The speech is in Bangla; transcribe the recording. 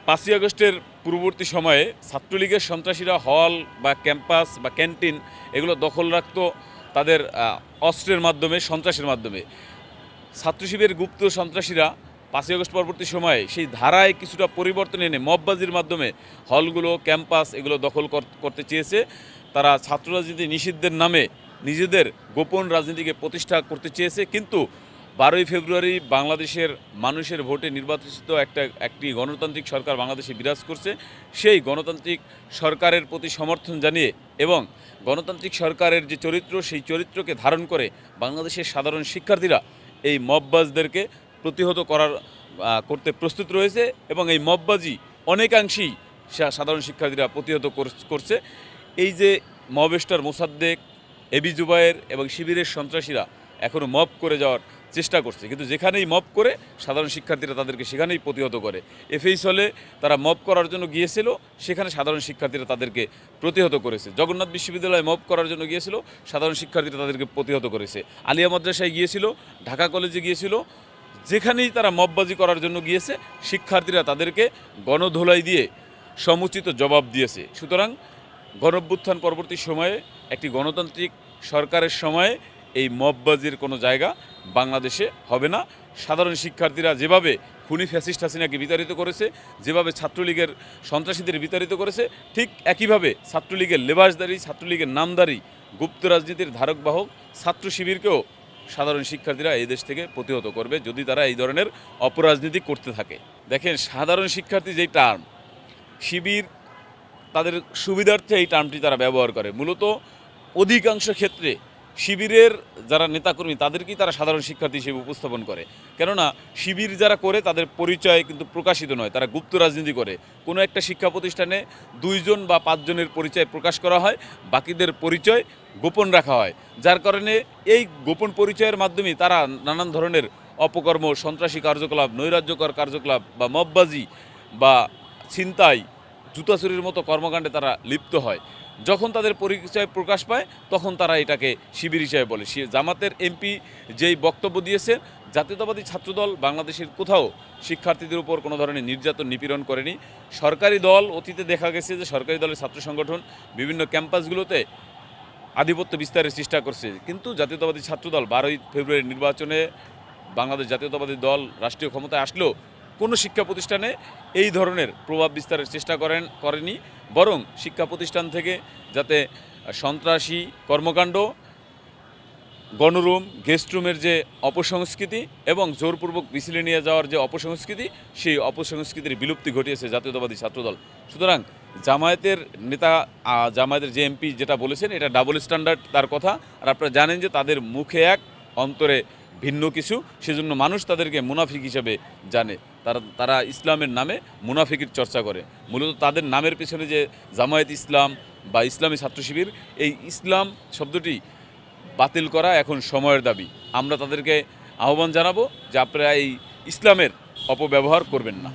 5ই আগস্টের পূর্ববর্তী সময়ে ছাত্রলীগের সন্ত্রাসীরা হল বা ক্যাম্পাস বা ক্যান্টিন এগুলো দখল রাখত তাদের অস্ত্রের মাধ্যমে, সন্ত্রাসের মাধ্যমে। ছাত্র শিবিরের গুপ্ত সন্ত্রাসীরা 5ই আগস্ট পরবর্তী সময়ে সেই ধারায় কিছুটা পরিবর্তন এনে মববাজির মাধ্যমে হলগুলো, ক্যাম্পাস এগুলো দখল করতে চেয়েছে। তারা ছাত্র রাজনীতি নিষিদ্ধের নামে নিজেদের গোপন রাজনীতিকে প্রতিষ্ঠা করতে চেয়েছে। কিন্তু 12ই ফেব্রুয়ারি বাংলাদেশের মানুষের ভোটে নির্বাচিত একটি গণতান্ত্রিক সরকার বাংলাদেশে বিরাজ করছে। সেই গণতান্ত্রিক সরকারের প্রতি সমর্থন জানিয়ে এবং গণতান্ত্রিক সরকারের যে চরিত্র, সেই চরিত্রকে ধারণ করে বাংলাদেশের সাধারণ শিক্ষার্থীরা এই মববাজদেরকে প্রতিহত করতে প্রস্তুত রয়েছে এবং এই মববাজি অনেকাংশেই সাধারণ শিক্ষার্থীরা প্রতিহত করছে। এই যে মবেস্টার মোসাদ্দেক, এবি জুবায়ের এবং শিবিরের সন্ত্রাসীরা এখনও মব করে যাওয়ার চেষ্টা করছে, কিন্তু যেখানেই মব করে সাধারণ শিক্ষার্থীরা তাদেরকে সেখানেই প্রতিহত করে। এফএইচ হলে তারা মব করার জন্য গিয়েছিল, সেখানে সাধারণ শিক্ষার্থীরা তাদেরকে প্রতিহত করেছে। জগন্নাথ বিশ্ববিদ্যালয়ে মব করার জন্য গিয়েছিল, সাধারণ শিক্ষার্থীরা তাদেরকে প্রতিহত করেছে। আলিয়া মাদ্রাসায় গিয়েছিল, ঢাকা কলেজে গিয়েছিল, যেখানেই তারা মববাজি করার জন্য গিয়েছে শিক্ষার্থীরা তাদেরকে গণধোলাই দিয়ে সমুচিত জবাব দিয়েছে। সুতরাং গণঅভ্যুত্থান পরবর্তী সময়ে একটি গণতান্ত্রিক সরকারের সময়ে এই মববাজির কোনো জায়গা বাংলাদেশে হবে না। সাধারণ শিক্ষার্থীরা যেভাবে খুনি ফ্যাসিস্ট হাসিনাকে বিতাড়িত করেছে, যেভাবে ছাত্রলীগের সন্ত্রাসীদের বিতাড়িত করেছে, ঠিক একইভাবে ছাত্রলীগের লেবাসদারি, ছাত্রলীগের নামদারি গুপ্ত রাজনীতির ধারক বাহক ছাত্র শিবিরকেও সাধারণ শিক্ষার্থীরা এই দেশ থেকে প্রতিহত করবে যদি তারা এই ধরনের অপরাজনীতি করতে থাকে। দেখেন, সাধারণ শিক্ষার্থী যেই টার্ম, শিবির তাদের সুবিধার্থে এই টার্মটি তারা ব্যবহার করে। মূলত অধিকাংশ ক্ষেত্রে শিবিরের যারা নেতাকর্মী তাদেরকেই তারা সাধারণ শিক্ষার্থী হিসেবে উপস্থাপন করে। কেননা শিবির যারা করে তাদের পরিচয় কিন্তু প্রকাশিত নয়, তারা গুপ্ত রাজনীতি করে। কোনো একটা শিক্ষা প্রতিষ্ঠানে 2 জন বা 5 জনের পরিচয় প্রকাশ করা হয়, বাকিদের পরিচয় গোপন রাখা হয়। যার কারণে এই গোপন পরিচয়ের মাধ্যমে তারা নানান ধরনের অপকর্ম, সন্ত্রাসী কার্যকলাপ, নৈরাজ্যকর কার্যকলাপ বা মববাজি বা ছিনতাই, জুতাচুরির মতো কর্মকাণ্ডে তারা লিপ্ত হয়। যখন তাদের পরিচয় প্রকাশ পায় তখন তারা এটাকে শিবির হিসাবে বলে। জামাতের এমপি যেই বক্তব্য দিয়েছে, জাতীয়তাবাদী ছাত্রদল বাংলাদেশের কোথাও শিক্ষার্থীদের উপর কোনো ধরনের নির্যাতন নিপীড়ন করেনি। সরকারি দল, অতীতে দেখা গেছে যে সরকারি দলের ছাত্র সংগঠন বিভিন্ন ক্যাম্পাসগুলোতে আধিপত্য বিস্তারের চেষ্টা করছে, কিন্তু জাতীয়তাবাদী ছাত্রদল 12ই ফেব্রুয়ারি নির্বাচনে বাংলাদেশ জাতীয়তাবাদী দল রাষ্ট্রীয় ক্ষমতায় আসলেও কোনো শিক্ষা প্রতিষ্ঠানে এই ধরনের প্রভাব বিস্তারের চেষ্টা করেনি। বরং শিক্ষা প্রতিষ্ঠান থেকে যাতে সন্ত্রাসী কর্মকাণ্ড, গণরুম, গেস্টরুমের যে অপসংস্কৃতি এবং জোরপূর্বক মিছিলে নিয়ে যাওয়ার যে অপসংস্কৃতি, সেই অপসংস্কৃতির বিলুপ্তি ঘটিয়েছে জাতীয়তাবাদী ছাত্রদল। সুতরাং জামায়াতের নেতা, জামায়াতের যে এমপি যেটা বলেছেন, এটা ডাবল স্ট্যান্ডার্ড তার কথা। আর আপনারা জানেন যে তাদের মুখে এক, অন্তরে ভিন্ন কিছু, সেজন্য মানুষ তাদেরকে মুনাফিক হিসেবে জানে। তারা ইসলামের নামে মুনাফিকির চর্চা করে। মূলত তাদের নামের পেছনে যে জামায়াত ইসলাম বা ইসলামী ছাত্র শিবির, এই ইসলাম শব্দটি বাতিল করা এখন সময়ের দাবি। আমরা তাদেরকে আহ্বান জানাবো যে আপনারা এই ইসলামের অপব্যবহার করবেন না।